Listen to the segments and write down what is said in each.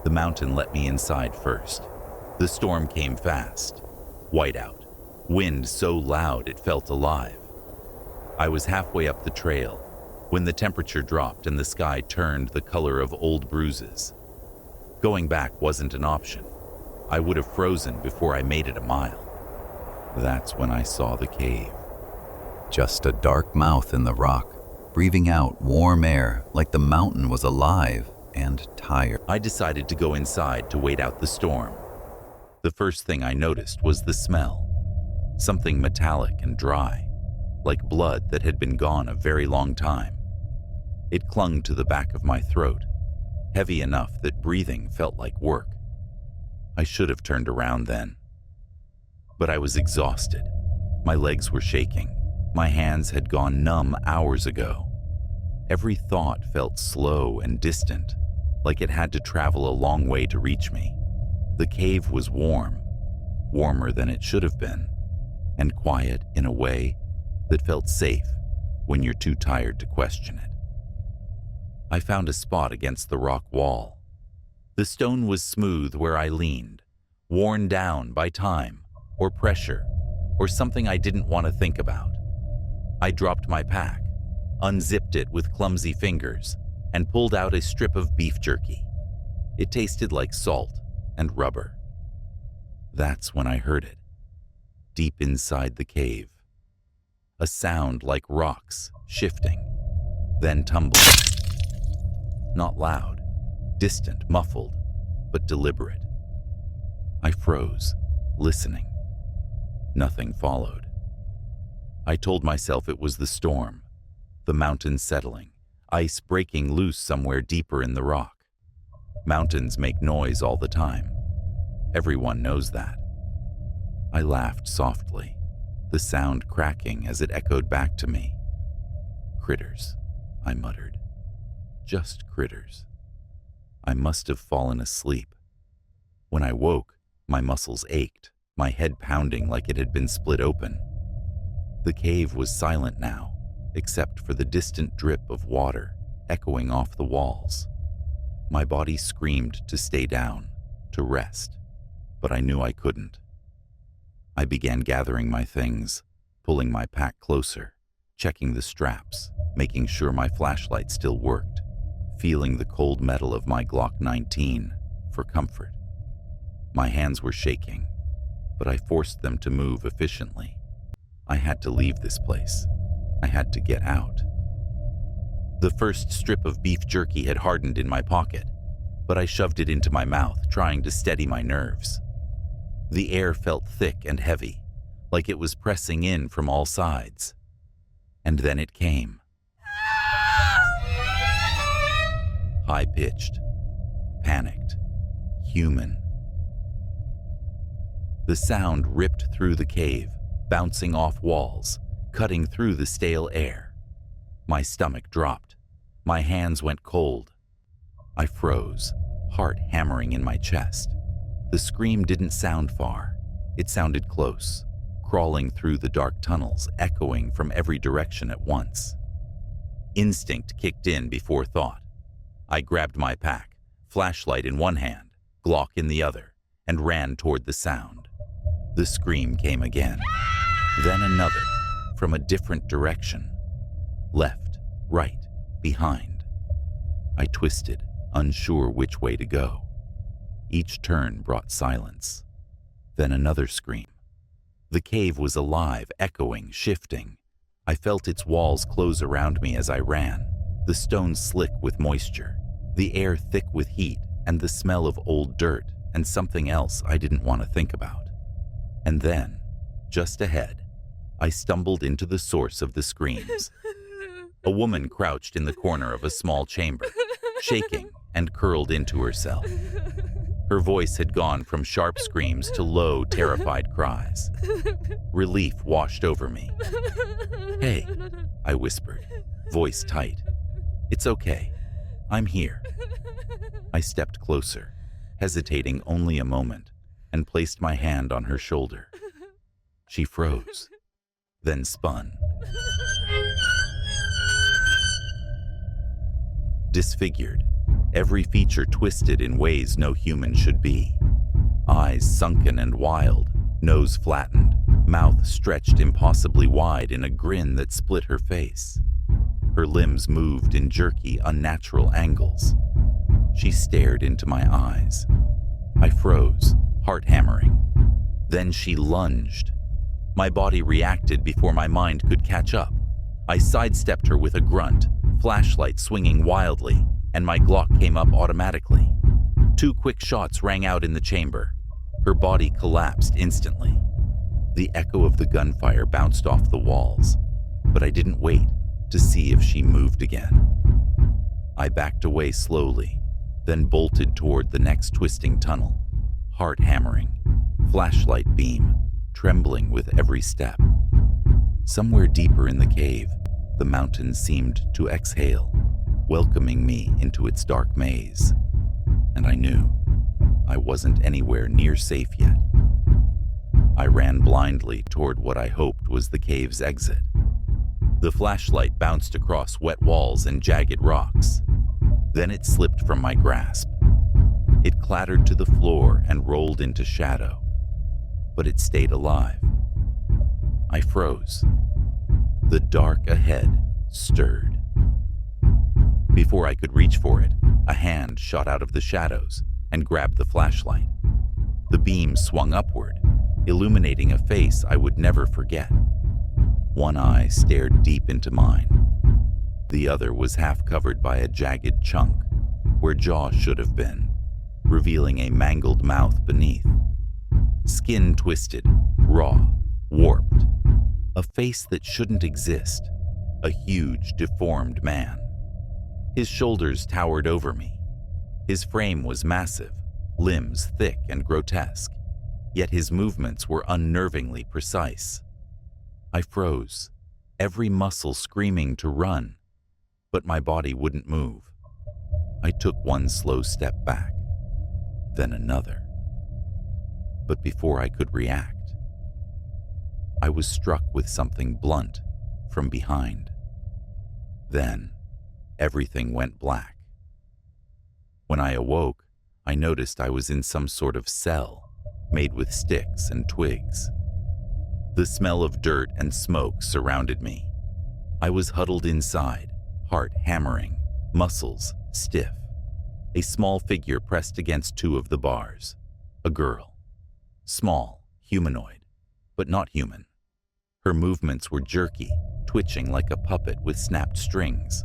The mountain let me inside first. The storm came fast. Whiteout. Wind so loud it felt alive. I was halfway up the trail when the temperature dropped and the sky turned the color of old bruises. Going back wasn't an option. I would have frozen before I made it a mile. That's when I saw the cave. Just a dark mouth in the rock, breathing out warm air like the mountain was alive and tired. I decided to go inside to wait out the storm. The first thing I noticed was the smell. Something metallic and dry, like blood that had been gone a very long time. It clung to the back of my throat, heavy enough that breathing felt like work. I should have turned around then. But I was exhausted. My legs were shaking. My hands had gone numb hours ago. Every thought felt slow and distant, like it had to travel a long way to reach me. The cave was warm, warmer than it should have been, and quiet in a way that felt safe when you're too tired to question it. I found a spot against the rock wall. The stone was smooth where I leaned, worn down by time or pressure or something I didn't want to think about. I dropped my pack, unzipped it with clumsy fingers, and pulled out a strip of beef jerky. It tasted like salt and rubber. That's when I heard it, deep inside the cave. A sound like rocks shifting, then tumbling. Not loud, distant, muffled, but deliberate. I froze, listening. Nothing followed. I told myself it was the storm, the mountain settling, ice breaking loose somewhere deeper in the rock. Mountains make noise all the time. Everyone knows that. I laughed softly, the sound cracking as it echoed back to me. Critters, I muttered. Just critters. I must have fallen asleep. When I woke, my muscles ached, my head pounding like it had been split open. The cave was silent now, except for the distant drip of water echoing off the walls. My body screamed to stay down, to rest, but I knew I couldn't. I began gathering my things, pulling my pack closer, checking the straps, making sure my flashlight still worked, feeling the cold metal of my Glock 19 for comfort. My hands were shaking, but I forced them to move efficiently. I had to leave this place. I had to get out. The first strip of beef jerky had hardened in my pocket, but I shoved it into my mouth, trying to steady my nerves. The air felt thick and heavy, like it was pressing in from all sides. And then it came. High-pitched, panicked, human. The sound ripped through the cave, bouncing off walls, cutting through the stale air. My stomach dropped. My hands went cold. I froze, heart hammering in my chest. The scream didn't sound far. It sounded close, crawling through the dark tunnels, echoing from every direction at once. Instinct kicked in before thought. I grabbed my pack, flashlight in one hand, Glock in the other, and ran toward the sound. The scream came again, then another, from a different direction. Left, right, behind. I twisted, unsure which way to go. Each turn brought silence. Then another scream. The cave was alive, echoing, shifting. I felt its walls close around me as I ran, the stones slick with moisture, the air thick with heat, and the smell of old dirt and something else I didn't want to think about. And then, just ahead, I stumbled into the source of the screams. A woman crouched in the corner of a small chamber, shaking and curled into herself. Her voice had gone from sharp screams to low, terrified cries. Relief washed over me. "Hey," I whispered, voice tight. "It's okay. I'm here." I stepped closer, hesitating only a moment, and placed my hand on her shoulder. She froze, then spun. Disfigured, every feature twisted in ways no human should be. Eyes sunken and wild, nose flattened, mouth stretched impossibly wide in a grin that split her face. Her limbs moved in jerky, unnatural angles. She stared into my eyes. I froze, heart hammering. Then she lunged. My body reacted before my mind could catch up. I sidestepped her with a grunt, flashlight swinging wildly, and my Glock came up automatically. 2 quick shots rang out in the chamber. Her body collapsed instantly. The echo of the gunfire bounced off the walls, but I didn't wait to see if she moved again. I backed away slowly, then bolted toward the next twisting tunnel, heart hammering, flashlight beam trembling with every step. Somewhere deeper in the cave, the mountain seemed to exhale, welcoming me into its dark maze. And I knew I wasn't anywhere near safe yet. I ran blindly toward what I hoped was the cave's exit. The flashlight bounced across wet walls and jagged rocks. Then it slipped from my grasp. It clattered to the floor and rolled into shadow, but it stayed alive. I froze. The dark ahead stirred. Before I could reach for it, a hand shot out of the shadows and grabbed the flashlight. The beam swung upward, illuminating a face I would never forget. One eye stared deep into mine. The other was half covered by a jagged chunk, where jaw should have been, revealing a mangled mouth beneath. Skin twisted, raw, warped. A face that shouldn't exist. A huge, deformed man. His shoulders towered over me. His frame was massive, limbs thick and grotesque, yet his movements were unnervingly precise. I froze, every muscle screaming to run, but my body wouldn't move. I took one slow step back, then another. But before I could react, I was struck with something blunt from behind. Then, everything went black. When I awoke, I noticed I was in some sort of cell, made with sticks and twigs. The smell of dirt and smoke surrounded me. I was huddled inside, heart hammering, muscles stiff. A small figure pressed against 2 of the bars. A girl. Small, humanoid, but not human. Her movements were jerky, twitching like a puppet with snapped strings.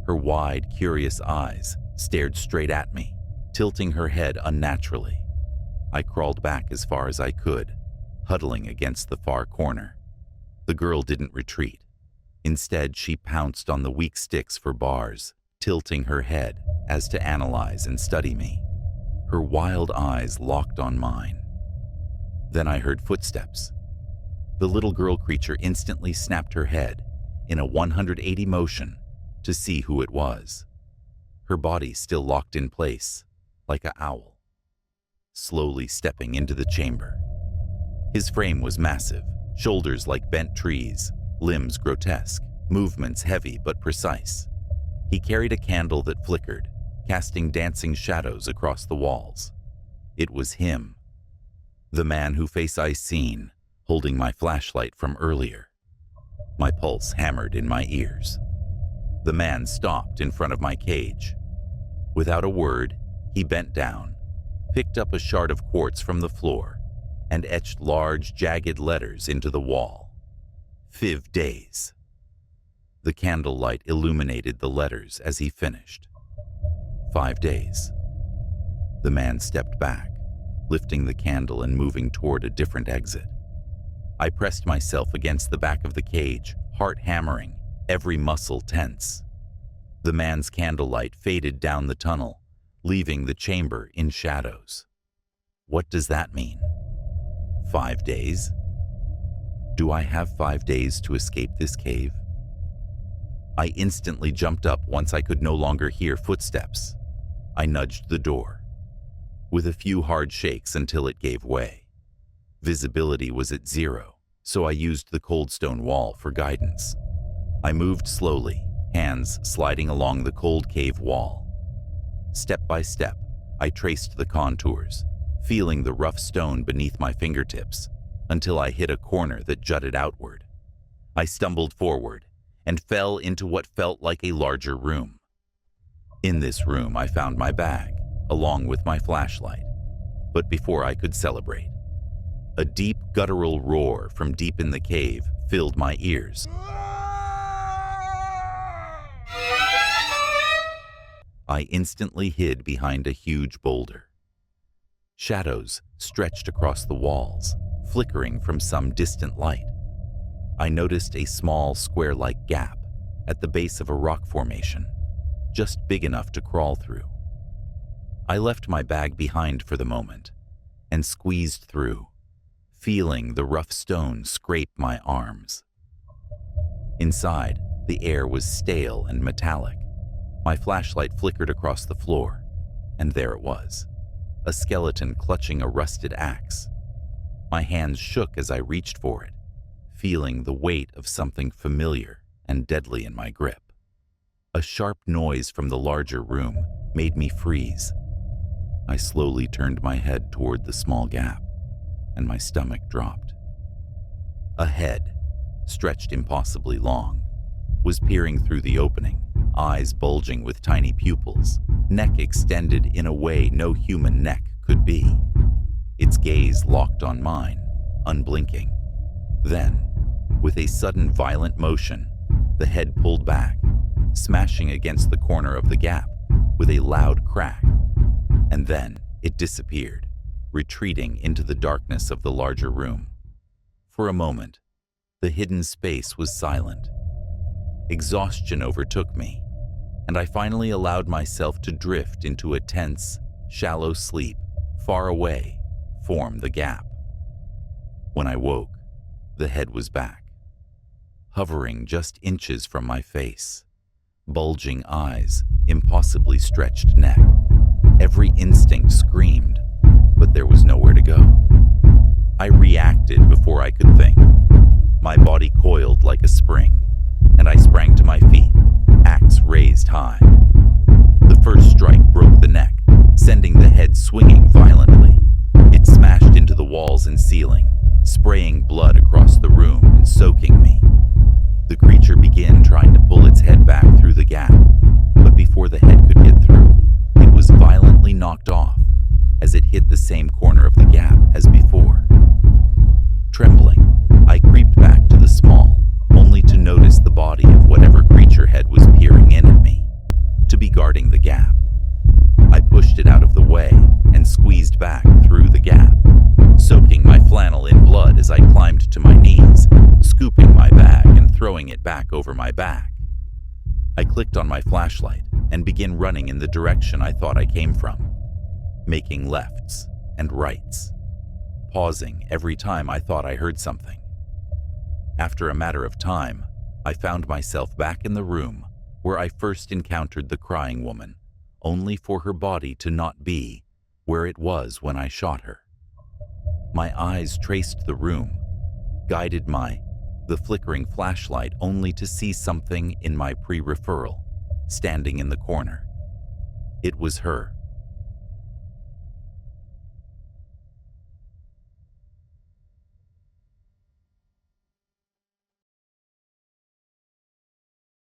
Her wide, curious eyes stared straight at me, tilting her head unnaturally. I crawled back as far as I could, huddling against the far corner. The girl didn't retreat. Instead, she pounced on the weak sticks for bars, tilting her head as to analyze and study me. Her wild eyes locked on mine. Then I heard footsteps. The little girl creature instantly snapped her head in a 180 motion to see who it was. Her body still locked in place, like an owl. Slowly stepping into the chamber. His frame was massive, shoulders like bent trees, limbs grotesque, movements heavy but precise. He carried a candle that flickered, casting dancing shadows across the walls. It was him. The man whose face I seen, holding my flashlight from earlier. My pulse hammered in my ears. The man stopped in front of my cage. Without a word, he bent down, picked up a shard of quartz from the floor, and etched large, jagged letters into the wall. 5 days. The candlelight illuminated the letters as he finished. 5 days. The man stepped back, lifting the candle and moving toward a different exit. I pressed myself against the back of the cage, heart hammering, every muscle tense. The man's candlelight faded down the tunnel, leaving the chamber in shadows. What does that mean? 5 days? Do I have 5 days to escape this cave? I instantly jumped up once I could no longer hear footsteps. I nudged the door, with a few hard shakes until it gave way. Visibility was at 0, so I used the cold stone wall for guidance. I moved slowly, hands sliding along the cold cave wall. Step by step, I traced the contours, feeling the rough stone beneath my fingertips, until I hit a corner that jutted outward. I stumbled forward and fell into what felt like a larger room. In this room, I found my bag, along with my flashlight. But before I could celebrate, a deep guttural roar from deep in the cave filled my ears. I instantly hid behind a huge boulder. Shadows stretched across the walls, flickering from some distant light. I noticed a small square-like gap at the base of a rock formation, just big enough to crawl through. I left my bag behind for the moment and squeezed through, feeling the rough stone scrape my arms. Inside, the air was stale and metallic. My flashlight flickered across the floor, and there it was, a skeleton clutching a rusted axe. My hands shook as I reached for it, feeling the weight of something familiar and deadly in my grip. A sharp noise from the larger room made me freeze. I slowly turned my head toward the small gap, and my stomach dropped. A head, stretched impossibly long, was peering through the opening, eyes bulging with tiny pupils, neck extended in a way no human neck could be. Its gaze locked on mine, unblinking. Then, with a sudden violent motion, the head pulled back, smashing against the corner of the gap with a loud crack. And then it disappeared, retreating into the darkness of the larger room. For a moment, the hidden space was silent. Exhaustion overtook me, and I finally allowed myself to drift into a tense, shallow sleep far away from the gap. When I woke, the head was back, hovering just inches from my face, bulging eyes, impossibly stretched neck. Every instinct screamed, but there was nowhere to go. I reacted before I could think. My body coiled like a spring, and I sprang to my feet, axe raised high. The first strike broke the neck, sending the head swinging violently. It smashed into the walls and ceiling, spraying blood across the room and soaking me. The creature began trying to pull its head back through the gap, but before the head could get through, it was violently knocked off as it hit the same corner of the gap as before. Trembling, I creeped back to the small, only to notice the body of whatever creature head was peering in at me, to be guarding the gap. I pushed it out of the way and squeezed back through the gap, soaking my flannel in blood as I climbed to my knees, scooping my bag and throwing it back over my back. I clicked on my flashlight and began running in the direction I thought I came from, making lefts and rights, pausing every time I thought I heard something. After a matter of time, I found myself back in the room where I first encountered the crying woman, only for her body to not be where it was when I shot her. My eyes traced the room, guided the flickering flashlight only to see something in my pre-referral, standing in the corner. It was her,